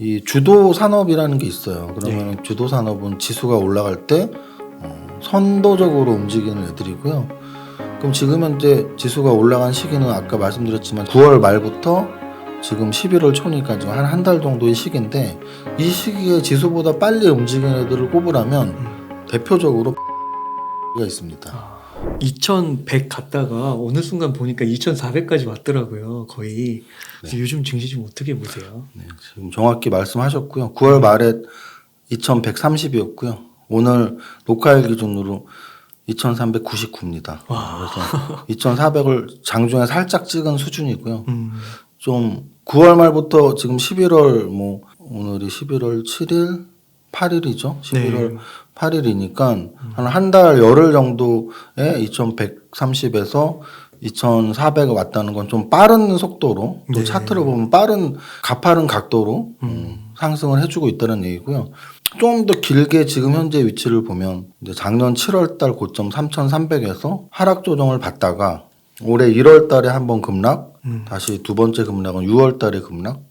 이 주도 산업이라는 게 있어요. 그러면 주도 산업은 지수가 올라갈 때 선도적으로 움직이는 애들이고요. 그럼 지금 현재 지수가 올라간 시기는 아까 말씀드렸지만 9월 말부터 지금 11월 초니까 지금 한 달 정도의 시기인데, 이 시기에 지수보다 빨리 움직이는 애들을 꼽으라면 대표적으로 가 있습니다. 2100 갔다가 어느 순간 보니까 2400까지 왔더라고요. 거의. 그래서 요즘 증시 좀 어떻게 보세요? 네, 지금 정확히 말씀하셨고요. 9월 말에 2130이었고요. 오늘 녹화일 기준으로 2399입니다. 그래서 2400을 장중에 살짝 찍은 수준이고요. 좀 9월 말부터 지금 11월 뭐 오늘이 11월 7일 8일이죠. 11월 8일이니까 한 달 열흘 정도에 2130에서 2400에 왔다는 건 좀 빠른 속도로, 또 차트를 보면 가파른 각도로 상승을 해주고 있다는 얘기고요. 좀 더 길게 지금 현재 위치를 보면 이제 작년 7월 달 고점 3300에서 하락 조정을 받다가 올해 1월 달에 한번 급락, 다시 두 번째 급락은 6월 달에 급락,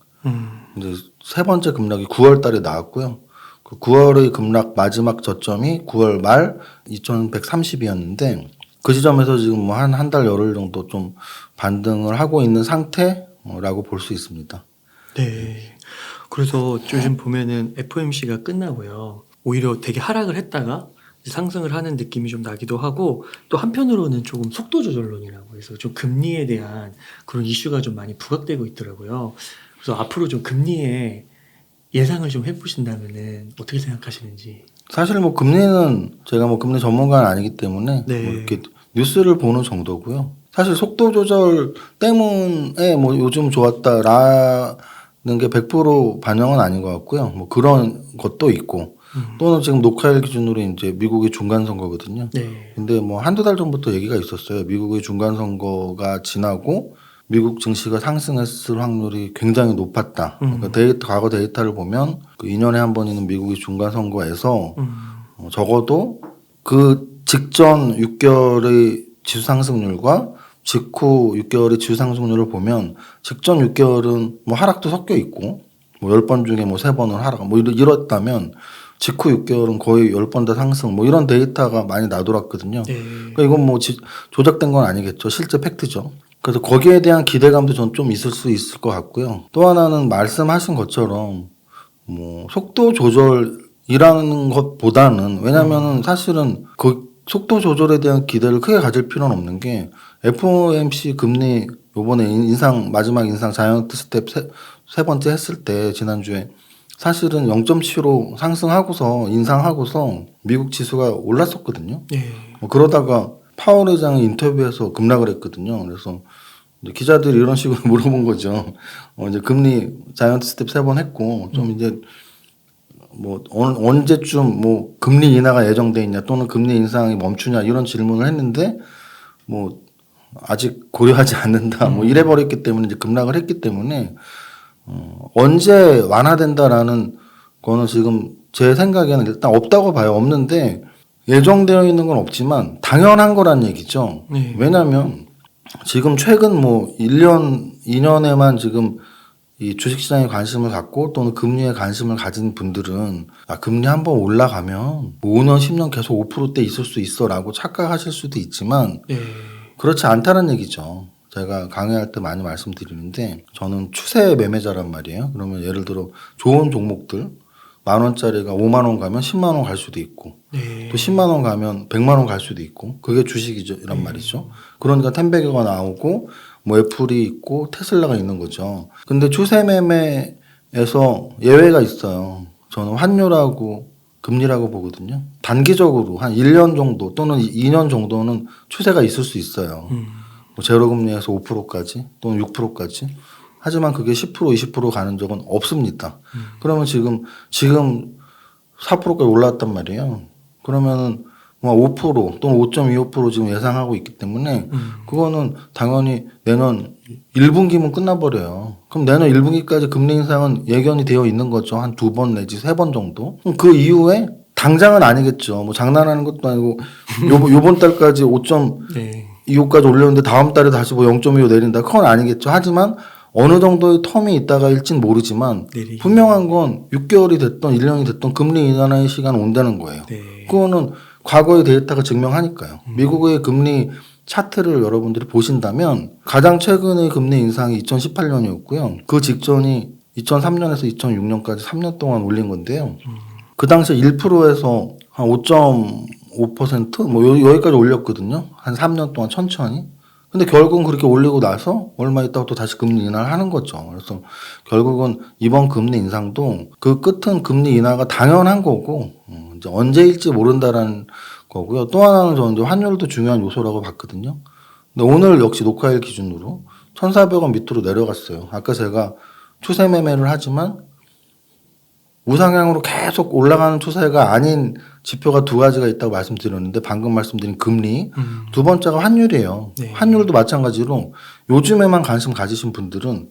이제 세 번째 급락이 9월 달에 나왔고요. 그 9월의 급락 마지막 저점이 9월 말 2130이었는데, 그 지점에서 지금 뭐 한 달 열흘 정도 좀 반등을 하고 있는 상태라고 볼 수 있습니다. 네. 그래서 요즘 보면은 FOMC가 끝나고요. 오히려 되게 하락을 했다가 상승을 하는 느낌이 좀 나기도 하고, 또 한편으로는 조금 속도 조절론이라고 해서 좀 금리에 대한 그런 이슈가 좀 많이 부각되고 있더라고요. 그래서 앞으로 좀 금리에 예상을 좀 해보신다면은 어떻게 생각하시는지. 사실 뭐 금리는 제가 뭐 금리 전문가는 아니기 때문에 뭐 이렇게 뉴스를 보는 정도고요. 사실 속도 조절 때문에 뭐 요즘 좋았다라는 게 100% 반영은 아닌 것 같고요. 뭐 그런 것도 있고, 또는 지금 녹화일 기준으로 이제 미국의 중간 선거거든요. 근데 뭐 한두 달 전부터 얘기가 있었어요. 미국의 중간 선거가 지나고 미국 증시가 상승했을 확률이 굉장히 높았다. 그러니까 과거 데이터를 보면 그 2년에 한 번 있는 미국의 중간 선거에서 적어도 그 직전 6개월의 지수 상승률과 직후 6개월의 지수 상승률을 보면, 직전 6개월은 뭐 하락도 섞여 있고 뭐 10번 중에 뭐 3번은 하락 뭐 이렇다면, 직후 6개월은 거의 10번 다 상승, 뭐 이런 데이터가 많이 나돌았거든요. 그러니까 이건 뭐 조작된 건 아니겠죠. 실제 팩트죠. 그래서 거기에 대한 기대감도 전 좀 있을 수 있을 것 같고요. 또 하나는 말씀하신 것처럼 뭐 속도 조절이라는 것보다는, 왜냐면은 사실은 그 속도 조절에 대한 기대를 크게 가질 필요는 없는 게, FOMC 금리 요번에 마지막 인상 자이언트 스텝 세 번째 했을 때 지난주에 사실은 0.75 상승하고서 인상하고서 미국 지수가 올랐었거든요. 뭐 그러다가 파월 의장이 인터뷰에서 급락을 했거든요. 그래서 이제 기자들이 이런 식으로 물어본 거죠. 이제 금리 자이언트 스텝 3번 했고, 좀 이제 뭐 언제쯤 뭐 금리 인하가 예정돼 있냐, 또는 금리 인상이 멈추냐, 이런 질문을 했는데 뭐 아직 고려하지 않는다, 뭐 이래 버렸기 때문에 이제 급락을 했기 때문에 언제 완화된다라는 거는 지금 제 생각에는 일단 없다고 봐요. 없는데 예정되어 있는 건 없지만 당연한 거란 얘기죠. 왜냐하면 지금 최근 뭐 1년, 2년에만 지금 이 주식시장에 관심을 갖고 또는 금리에 관심을 가진 분들은 금리 한번 올라가면 뭐 5년, 10년 계속 5%대 있을 수 있어라고 착각하실 수도 있지만 그렇지 않다는 얘기죠. 제가 강의할 때 많이 말씀드리는데, 저는 추세 매매자란 말이에요. 그러면 예를 들어 좋은 종목들 10,000원짜리가 50,000원 가면 100,000원 갈 수도 있고, 또 100,000원 가면 100,000원 갈 수도 있고, 그게 주식이죠. 이란 말이죠. 그러니까 텐베개가 나오고 뭐 애플이 있고 테슬라가 있는 거죠. 근데 추세 매매에서 예외가 있어요. 저는 환율하고 금리라고 보거든요. 단기적으로 한 1년 정도 또는 2년 정도는 추세가 있을 수 있어요. 뭐 제로금리에서 5%까지 또는 6%까지. 하지만 그게 10% 20% 가는 적은 없습니다. 그러면 지금 4%까지 올라왔단 말이에요. 그러면은 뭐 5% 또는 5.25% 지금 예상하고 있기 때문에 그거는 당연히 내년 1분기면 끝나버려요. 그럼 내년 1분기까지 금리 인상은 예견이 되어 있는 거죠. 한 2번 내지 3번 정도. 그 이후에 당장은 아니겠죠. 뭐 장난하는 것도 아니고 요번 달까지 5.25까지 올렸는데 다음 달에 다시 뭐 0.25 내린다. 그건 아니겠죠. 하지만 어느 정도의 텀이 있다가 일진 모르지만 내리기. 분명한 건 6개월이 됐던 1년이 됐던 금리 인하의 시간 온다는 거예요. 네. 그거는 과거의 데이터가 증명하니까요. 미국의 금리 차트를 여러분들이 보신다면 가장 최근의 금리 인상이 2018년이었고요. 그 직전이 2003년에서 2006년까지 3년 동안 올린 건데요. 그 당시에 1%에서 한 5.5% 뭐 여기까지 올렸거든요. 한 3년 동안 천천히. 근데 결국은 그렇게 올리고 나서 얼마 있다가 또 다시 금리 인하를 하는 거죠. 그래서 결국은 이번 금리 인상도 그 끝은 금리 인하가 당연한 거고 이제 언제일지 모른다라는 거고요. 또 하나는 저는 이제 환율도 중요한 요소라고 봤거든요. 근데 오늘 역시 녹화일 기준으로 1,400원 밑으로 내려갔어요. 아까 제가 추세 매매를 하지만 우상향으로 계속 올라가는 추세가 아닌 지표가 두 가지가 있다고 말씀드렸는데 방금 말씀드린 금리 두 번째가 환율이에요. 네. 환율도 마찬가지로 요즘에만 관심 가지신 분들은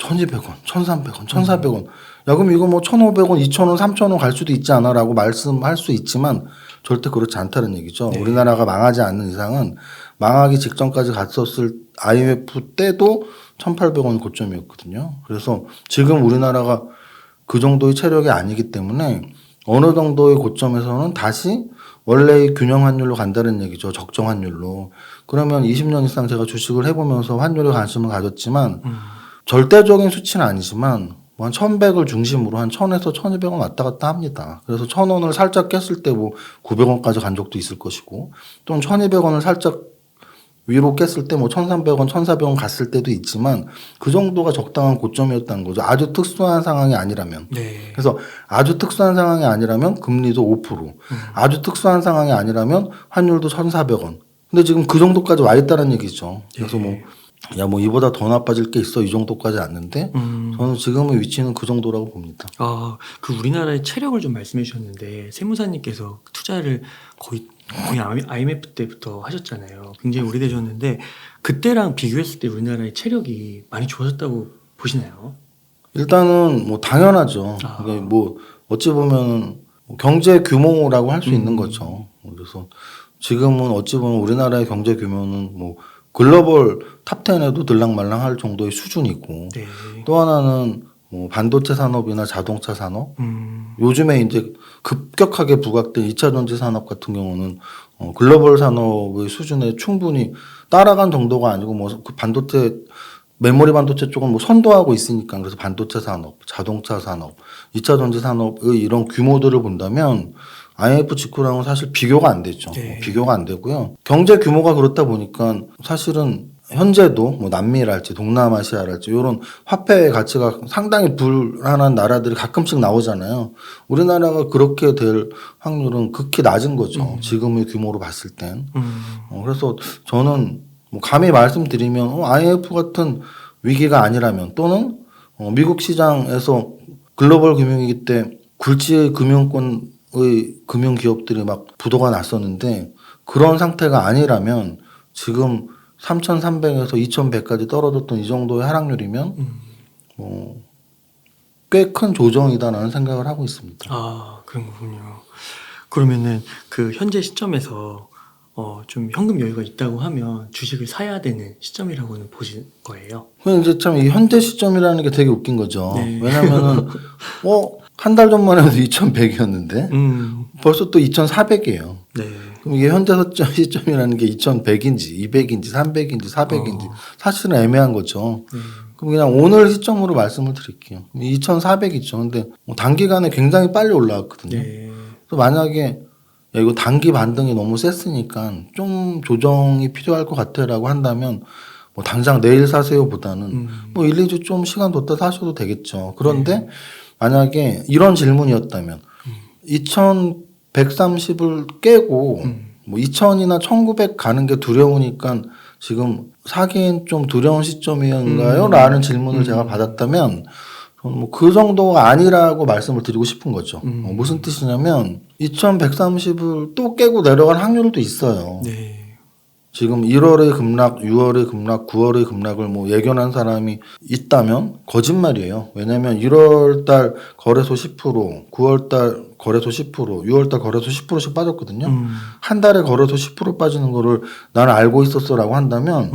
1,200원, 1,300원, 1,400원 야 그럼 이거 뭐 1,500원, 2,000원, 3,000원 갈 수도 있지 않아 라고 말씀할 수 있지만 절대 그렇지 않다는 얘기죠. 네. 우리나라가 망하지 않는 이상은 망하기 직전까지 갔었을 IMF 때도 1,800원 고점이었거든요. 그래서 지금 우리나라가 그 정도의 체력이 아니기 때문에 어느 정도의 고점에서는 다시 원래의 균형 환율로 간다는 얘기죠. 적정 환율로. 그러면 20년 이상 제가 주식을 해보면서 환율에 관심을 가졌지만 절대적인 수치는 아니지만 뭐 한 1,100을 중심으로 한 1,000에서 1,200원 왔다 갔다 합니다. 그래서 1,000원을 살짝 깼을 때 뭐 900원까지 간 적도 있을 것이고 또는 1,200원을 살짝 위로 깼을 때 뭐 1,300원, 1,400원 갔을 때도 있지만 그 정도가 적당한 고점이었다는 거죠. 아주 특수한 상황이 아니라면. 네. 그래서 아주 특수한 상황이 아니라면 금리도 5%. 아주 특수한 상황이 아니라면 환율도 1,400원. 근데 지금 그 정도까지 와 있다는 얘기죠. 그래서 뭐 이보다 더 나빠질 게 있어 이 정도까지 왔는데 저는 지금의 위치는 그 정도라고 봅니다. 아, 그 우리나라의 체력을 좀 말씀해 주셨는데 세무사님께서 투자를 거의 IMF 때부터 하셨잖아요. 굉장히 오래되셨는데 그때랑 비교했을 때 우리나라의 체력이 많이 좋아졌다고 보시나요? 일단은 뭐 당연하죠. 아. 이게 뭐 어찌 보면 경제 규모라고 할 수 있는 거죠. 그래서 지금은 어찌 보면 우리나라의 경제 규모는 뭐 글로벌 탑10에도 들락말락할 정도의 수준이고 네. 또 하나는 뭐 반도체 산업이나 자동차 산업 요즘에 이제 급격하게 부각된 2차 전지 산업 같은 경우는 글로벌 산업의 수준에 충분히 따라간 정도가 아니고 뭐 그 반도체 메모리 반도체 쪽은 뭐 선도하고 있으니까 그래서 반도체 산업, 자동차 산업, 2차 전지 산업의 이런 규모들을 본다면 IMF 직후랑은 사실 비교가 안 되죠. 네. 비교가 안 되고요. 경제 규모가 그렇다 보니까 사실은 현재도 뭐 남미랄지 동남아시아랄지 이런 화폐의 가치가 상당히 불안한 나라들이 가끔씩 나오잖아요. 우리나라가 그렇게 될 확률은 극히 낮은 거죠. 지금의 규모로 봤을 땐. 그래서 저는 뭐 감히 말씀드리면 IMF 같은 위기가 아니라면 또는 미국 시장에서 글로벌 금융위기 때 굴지의 금융권의 금융기업들이 막 부도가 났었는데 그런 상태가 아니라면 지금 3,300에서 2,100까지 떨어졌던 이 정도의 하락률이면 뭐 꽤 큰 조정이다라는 생각을 하고 있습니다. 아, 그런 거군요. 그러면은 그 현재 시점에서 좀 현금 여유가 있다고 하면 주식을 사야 되는 시점이라고는 보실 거예요? 근데 이제 참 이 현재 시점이라는 게 되게 웃긴 거죠. 네. 왜냐면은 한 달 전만 해도 2,100이었는데 벌써 또 2,400이에요. 네. 그럼 이게 현재 시점이라는 게 2,100인지 200인지 300인지 400인지 사실은 애매한 거죠. 그럼 그냥 오늘 시점으로 말씀을 드릴게요. 2,400이죠. 근데 뭐 단기간에 굉장히 빨리 올라왔거든요. 네. 그래서 만약에 야, 이거 단기 반등이 너무 셌으니까 좀 조정이 필요할 것 같아라고 한다면 뭐 당장 내일 사세요보다는 뭐 1, 2주 좀 시간 뒀다 사셔도 되겠죠. 그런데 만약에 이런 질문이었다면 2,130을 깨고 뭐 2,000이나 1,900 가는 게 두려우니까 지금 사기엔 좀 두려운 시점인가요? 라는 질문을 제가 받았다면 저는 뭐 그 정도가 아니라고 말씀을 드리고 싶은 거죠. 무슨 뜻이냐면 2,130을 또 깨고 내려갈 확률도 있어요. 네. 지금 1월의 급락, 6월의 급락, 9월의 급락을 뭐 예견한 사람이 있다면 거짓말이에요. 왜냐하면 1월달 거래소 10%, 9월달 거래소 10%, 6월달 거래소 10%씩 빠졌거든요. 한 달에 거래소 10% 빠지는 거를 나는 알고 있었어라고 한다면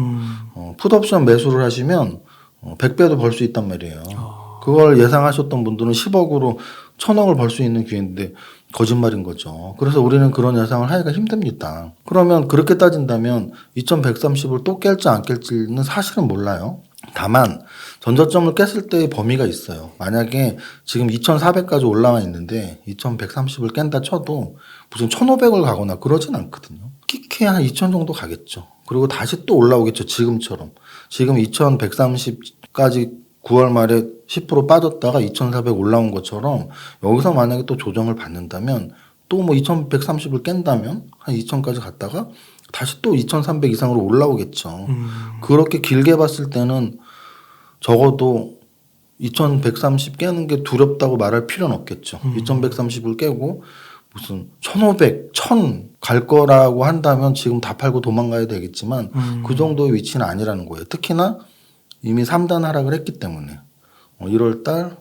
풋옵션 매수를 하시면 100배도 벌 수 있단 말이에요. 아. 그걸 예상하셨던 분들은 10억으로 1000억을 벌 수 있는 기회인데 거짓말인 거죠. 그래서 우리는 그런 예상을 하기가 힘듭니다. 그러면 그렇게 따진다면 2130을 또 깰지 안 깰지는 사실은 몰라요. 다만 전저점을 깼을 때의 범위가 있어요. 만약에 지금 2400까지 올라와 있는데 2130을 깬다 쳐도 무슨 1500을 가거나 그러진 않거든요. 끼케 한 2000 정도 가겠죠. 그리고 다시 또 올라오겠죠. 지금처럼. 지금 2130까지 9월 말에 10% 빠졌다가 2400 올라온 것처럼 여기서 만약에 또 조정을 받는다면 또 뭐 2130을 깬다면 한 2000까지 갔다가 다시 또 2300 이상으로 올라오겠죠. 그렇게 길게 봤을 때는 적어도 2130 깨는 게 두렵다고 말할 필요는 없겠죠. 2130을 깨고 무슨 1500, 1000 갈 거라고 한다면 지금 다 팔고 도망가야 되겠지만 그 정도의 위치는 아니라는 거예요. 특히나 이미 3단 하락을 했기 때문에 1월달,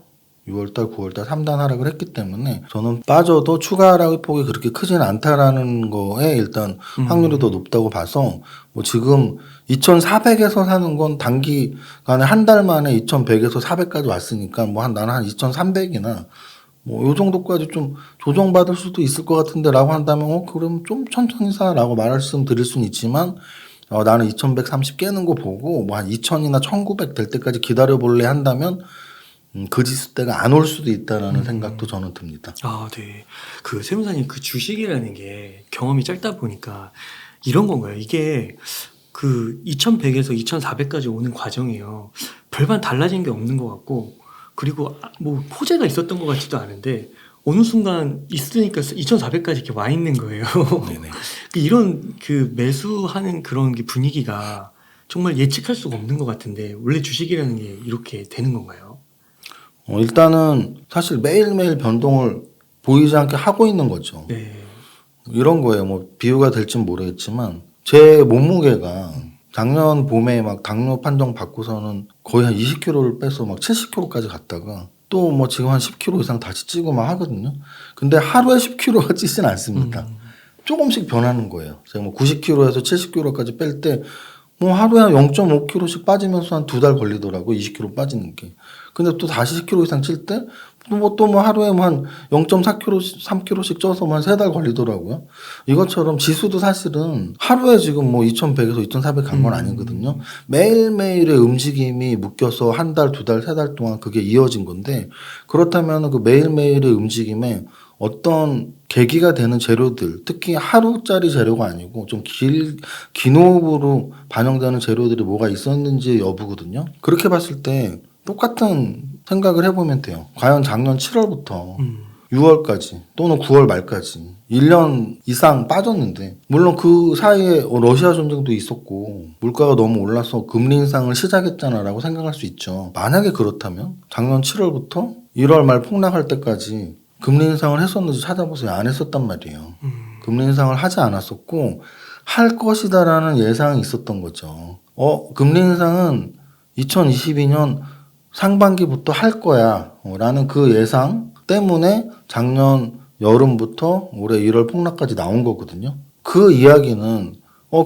6월달, 9월달 3단 하락을 했기 때문에 저는 빠져도 추가 하락의 폭이 그렇게 크지는 않다라는 거에 일단 확률이 더 높다고 봐서 뭐 지금 2400에서 사는 건 단기간에 한 달 만에 2100에서 400까지 왔으니까 뭐 나는 한 2300이나 뭐 요 정도까지 좀 조정받을 수도 있을 것 같은데 라고 한다면 그럼 좀 천천히 사라고 말씀 드릴 수는 있지만 나는 2130 깨는 거 보고 뭐 한 2000이나 1900 될 때까지 기다려볼래 한다면 그 지수대가 안 올 수도 있다라는 생각도 저는 듭니다. 아, 네. 그 세무사님 그 주식이라는 게 경험이 짧다 보니까 이런 건가요? 이게 그 2100에서 2400까지 오는 과정이에요. 별반 달라진 게 없는 것 같고 그리고 뭐 호재가 있었던 것 같지도 않은데 어느 순간 있으니까 2400까지 이렇게 와 있는 거예요. 네네. 이런 그 매수하는 그런 게 분위기가 정말 예측할 수가 없는 것 같은데 원래 주식이라는 게 이렇게 되는 건가요? 일단은 사실 매일매일 변동을 보이지 않게 하고 있는 거죠. 네. 이런 거예요. 뭐 비유가 될진 모르겠지만 제 몸무게가 작년 봄에 막 당뇨 판정 받고서는 거의 한 20kg를 빼서 막 70kg까지 갔다가 또 뭐 지금 한 10kg 이상 다시 찌고 막 하거든요. 근데 하루에 10kg가 찌진 않습니다. 조금씩 변하는 거예요. 제가 뭐 90kg에서 70kg까지 뺄 때 뭐 하루에 한 0.5kg씩 빠지면서 한 2달 걸리더라고 20kg 빠지는 게. 근데 또 다시 10kg 이상 찔 때 또 뭐 하루에 뭐 한 0.4kg, 3kg씩 쪄서 뭐 한 3달 걸리더라고요. 이것처럼 지수도 사실은 하루에 지금 뭐 2100에서 2400 간 건 아니거든요. 매일매일의 움직임이 묶여서 한 달, 2달, 3달 동안 그게 이어진 건데 그렇다면 그 매일매일의 움직임에 어떤 계기가 되는 재료들, 특히 하루짜리 재료가 아니고 좀 긴 호흡으로 반영되는 재료들이 뭐가 있었는지 여부거든요. 그렇게 봤을 때 똑같은 생각을 해보면 돼요. 과연 작년 7월부터 6월까지 또는 9월 말까지 1년 이상 빠졌는데 물론 그 사이에 러시아 전쟁도 있었고 물가가 너무 올라서 금리 인상을 시작했잖아 라고 생각할 수 있죠. 만약에 그렇다면 작년 7월부터 1월 말 폭락할 때까지 금리 인상을 했었는지 찾아보세요. 안 했었단 말이에요. 금리 인상을 하지 않았었고 할 것이다라는 예상이 있었던 거죠. 금리 인상은 2022년 상반기부터 할 거야 라는 그 예상 때문에 작년 여름부터 올해 1월 폭락까지 나온 거거든요. 그 이야기는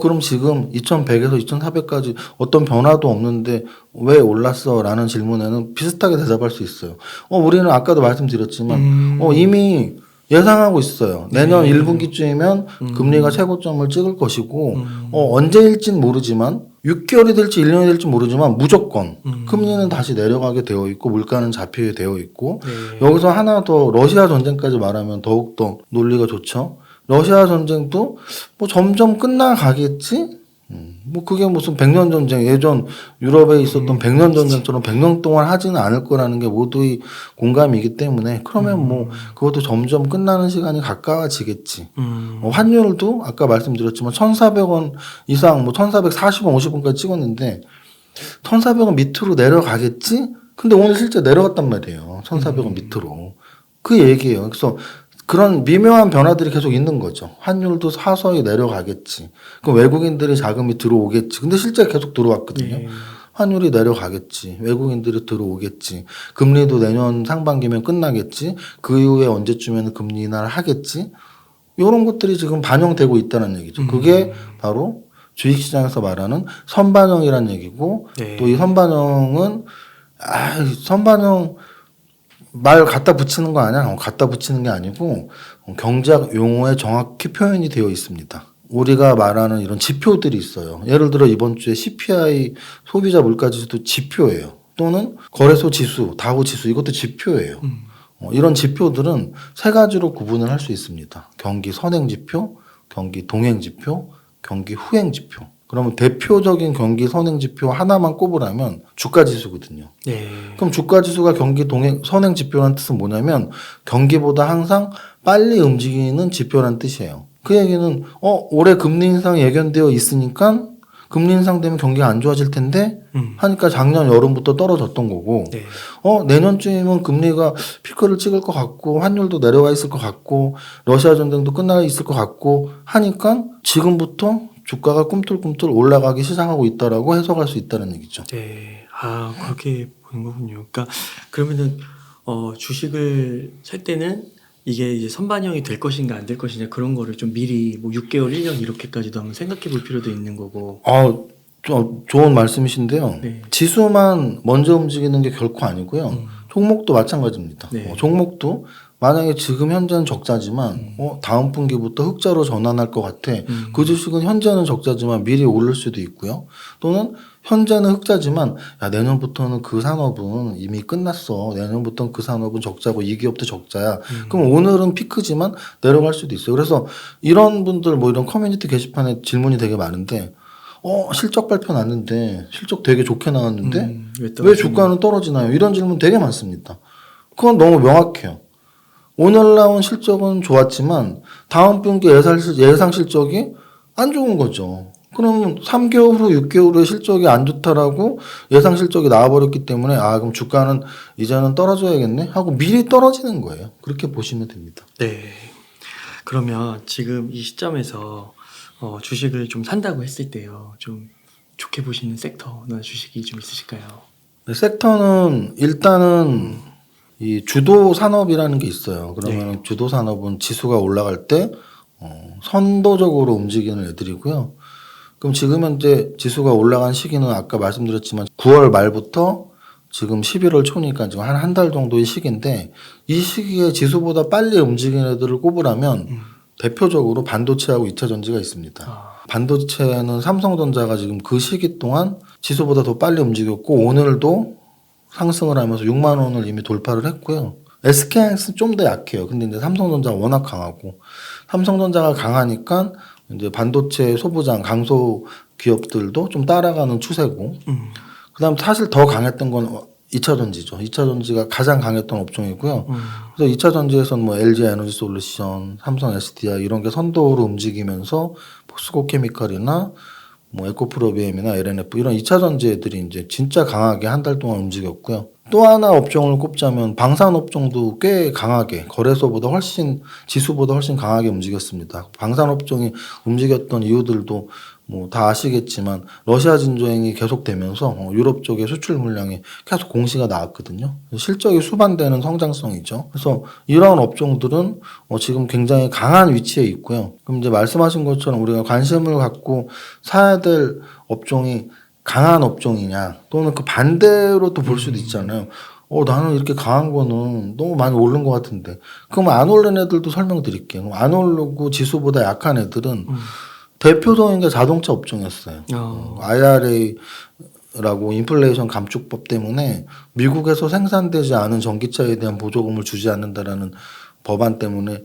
그럼 지금 2100에서 2400까지 어떤 변화도 없는데 왜 올랐어? 라는 질문에는 비슷하게 대답할 수 있어요. 우리는 아까도 말씀드렸지만 이미 예상하고 있어요. 내년 1분기쯤이면 금리가 최고점을 찍을 것이고 언제일진 모르지만 6개월이 될지 1년이 될지 모르지만 무조건 금리는 다시 내려가게 되어 있고 물가는 잡히게 되어 있고 여기서 하나 더 러시아 전쟁까지 말하면 더욱더 논리가 좋죠. 러시아 전쟁도 뭐 점점 끝나가겠지? 뭐 그게 무슨 100년 전쟁, 예전 유럽에 있었던 100년 전쟁처럼 100년 동안 하지는 않을 거라는 게 모두의 공감이기 때문에 그러면 뭐 그것도 점점 끝나는 시간이 가까워지겠지. 환율도 아까 말씀드렸지만 1,400원 이상 뭐 1,440원, 50원까지 찍었는데 1,400원 밑으로 내려가겠지? 근데 오늘 실제 내려갔단 말이에요. 1,400원 밑으로. 그 얘기예요. 그래서 그런 미묘한 변화들이 계속 있는 거죠. 환율도 서서히 내려가겠지. 그럼 외국인들이 자금이 들어오겠지. 근데 실제 계속 들어왔거든요. 환율이 내려가겠지. 외국인들이 들어오겠지. 금리도 내년 상반기면 끝나겠지. 그 이후에 언제쯤에는 금리 인하를 하겠지. 이런 것들이 지금 반영되고 있다는 얘기죠. 그게 바로 주식시장에서 말하는 선반영이라는 얘기고 네. 또 이 선반영은 선반영 말 갖다 붙이는 거 아니야? 갖다 붙이는 게 아니고 경제학 용어에 정확히 표현이 되어 있습니다. 우리가 말하는 이런 지표들이 있어요. 예를 들어 이번 주에 CPI 소비자 물가지수도 지표예요. 또는 거래소 지수, 다우 지수 이것도 지표예요. 이런 지표들은 세 가지로 구분을 할 수 있습니다. 경기 선행 지표, 경기 동행 지표, 경기 후행 지표. 그러면 대표적인 경기 선행 지표 하나만 꼽으라면 주가 지수거든요. 네. 그럼 주가 지수가 경기 동행 선행 지표라는 뜻은 뭐냐면 경기보다 항상 빨리 움직이는 지표라는 뜻이에요. 그 얘기는 올해 금리 인상 예견되어 있으니까 금리 인상되면 경기가 안 좋아질 텐데 하니까 작년 여름부터 떨어졌던 거고 네. 내년쯤이면 금리가 피크를 찍을 것 같고 환율도 내려와 있을 것 같고 러시아 전쟁도 끝나 있을 것 같고 하니까 지금부터 주가가 꿈틀꿈틀 올라가기 시작하고 있다라고 해석할 수 있다는 얘기죠. 네. 아, 그렇게 보는 거군요. 그러니까 그러면은 주식을 살 때는 이게 이제 선반영이 될 것인가 안 될 것이냐 그런 거를 좀 미리 뭐 6개월, 1년 이렇게까지도 한번 생각해 볼 필요도 있는 거고. 좋은 말씀이신데요. 네. 지수만 먼저 움직이는 게 결코 아니고요. 종목도 마찬가지입니다. 네. 종목도 만약에 지금 현재는 적자지만 다음 분기부터 흑자로 전환할 것 같아. 그 주식은 현재는 적자지만 미리 오를 수도 있고요. 또는 현재는 흑자지만 내년부터는 그 산업은 이미 끝났어. 내년부터는 그 산업은 적자고 이 기업도 적자야. 그럼 오늘은 피크지만 내려갈 수도 있어요. 그래서 이런 분들 뭐 이런 커뮤니티 게시판에 질문이 되게 많은데 실적 발표 났는데 실적 되게 좋게 나왔는데 왜 주가는 떨어지나요? 이런 질문 되게 많습니다. 그건 너무 명확해요. 오늘 나온 실적은 좋았지만 다음 분기 예상 실적이 안 좋은 거죠. 그러면 3개월 후 6개월 후에 실적이 안 좋다라고 예상 실적이 나와버렸기 때문에 그럼 주가는 이제는 떨어져야겠네 하고 미리 떨어지는 거예요. 그렇게 보시면 됩니다. 네. 그러면 지금 이 시점에서 주식을 좀 산다고 했을 때요. 좀 좋게 보시는 섹터나 주식이 좀 있으실까요? 네, 섹터는 일단은 이 주도 산업이라는 게 있어요. 그러면 주도 산업은 지수가 올라갈 때 선도적으로 움직이는 애들이고요. 그럼 지금 현재 지수가 올라간 시기는 아까 말씀드렸지만 9월 말부터 지금 11월 초니까 지금 한 달 정도의 시기인데 이 시기에 지수보다 빨리 움직이는 애들을 꼽으라면 대표적으로 반도체하고 2차 전지가 있습니다. 반도체는 삼성전자가 지금 그 시기 동안 지수보다 더 빨리 움직였고 오늘도 상승을 하면서 6만 원을 이미 돌파를 했고요. SK하이닉스는 좀 더 약해요. 근데 이제 삼성전자가 워낙 강하고 삼성전자가 강하니까 이제 반도체 소부장 강소 기업들도 좀 따라가는 추세고 그다음 사실 더 강했던 건 2차 전지죠. 2차 전지가 가장 강했던 업종이고요. 그래서 2차 전지에서는 뭐 LG 에너지 솔루션, 삼성 SDI 이런 게 선도로 움직이면서 포스코 케미칼이나 뭐 에코프로비엠이나 LNF 이런 2차 전지 애들이 이제 진짜 강하게 한 달 동안 움직였고요. 또 하나 업종을 꼽자면 방산 업종도 꽤 강하게 거래소보다 지수보다 훨씬 강하게 움직였습니다. 방산 업종이 움직였던 이유들도 뭐 다 아시겠지만 러시아 진도행이 계속되면서 유럽 쪽의 수출 물량이 계속 공시가 나왔거든요. 실적이 수반되는 성장성이죠. 그래서 이러한 업종들은 지금 굉장히 강한 위치에 있고요. 그럼 이제 말씀하신 것처럼 우리가 관심을 갖고 사야 될 업종이 강한 업종이냐 또는 그 반대로 또 볼 수도 있잖아요. 나는 이렇게 강한 거는 너무 많이 오른 것 같은데. 그럼 안 오른 애들도 설명드릴게요. 안 오르고 지수보다 약한 애들은 대표적인 게 자동차 업종이었어요. IRA라고 인플레이션 감축법 때문에 미국에서 생산되지 않은 전기차에 대한 보조금을 주지 않는다라는 법안 때문에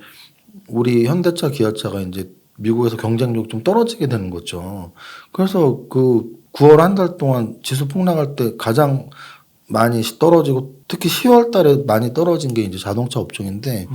우리 현대차, 기아차가 이제 미국에서 경쟁력 좀 떨어지게 되는 거죠. 그래서 그 9월 한 달 동안 지수 폭락할 때 가장 많이 떨어지고 특히 10월 달에 많이 떨어진 게 이제 자동차 업종인데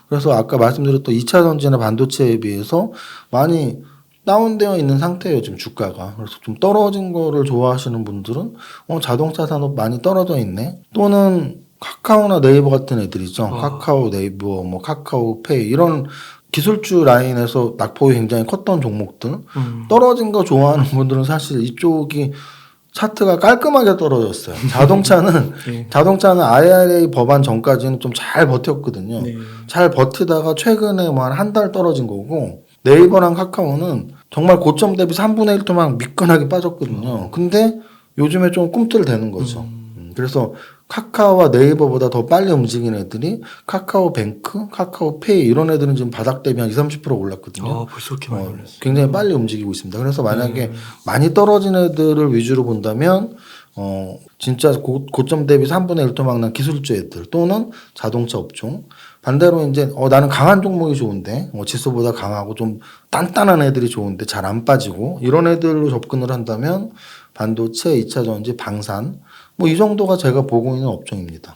그래서 아까 말씀드렸던 2차 전지나 반도체에 비해서 많이 다운되어 있는 상태예요, 지금 주가가. 그래서 좀 떨어진 거를 좋아하시는 분들은 자동차 산업 많이 떨어져 있네. 또는 카카오나 네이버 같은 애들이죠. 카카오 네이버, 뭐 카카오페이 이런 기술주 라인에서 낙폭이 굉장히 컸던 종목들 떨어진 거 좋아하는 분들은 사실 이쪽이 차트가 깔끔하게 떨어졌어요. 자동차는 IRA 법안 전까지는 좀 잘 버텼거든요. 잘 버티다가 최근에 뭐 한 달 떨어진 거고 네이버랑 카카오는 정말 고점 대비 3분의 1도 막 미끈하게 빠졌거든요. 근데 요즘에 좀 꿈틀대는 거죠. 그래서 카카오와 네이버보다 더 빨리 움직이는 애들이 카카오뱅크, 카카오페이 이런 애들은 지금 바닥 대비 한 20, 30% 올랐거든요. 벌써 이렇게 많이 올랐어요. 굉장히 빨리 움직이고 있습니다. 그래서 만약에 많이 떨어진 애들을 위주로 본다면 진짜 고점 대비 3분의 1도 막 난 기술주 애들 또는 자동차 업종 반대로 이제 나는 강한 종목이 좋은데 지수보다 강하고 좀 단단한 애들이 좋은데 잘 안 빠지고 이런 애들로 접근을 한다면 반도체, 2차 전지, 방산 뭐 이 정도가 제가 보고 있는 업종입니다.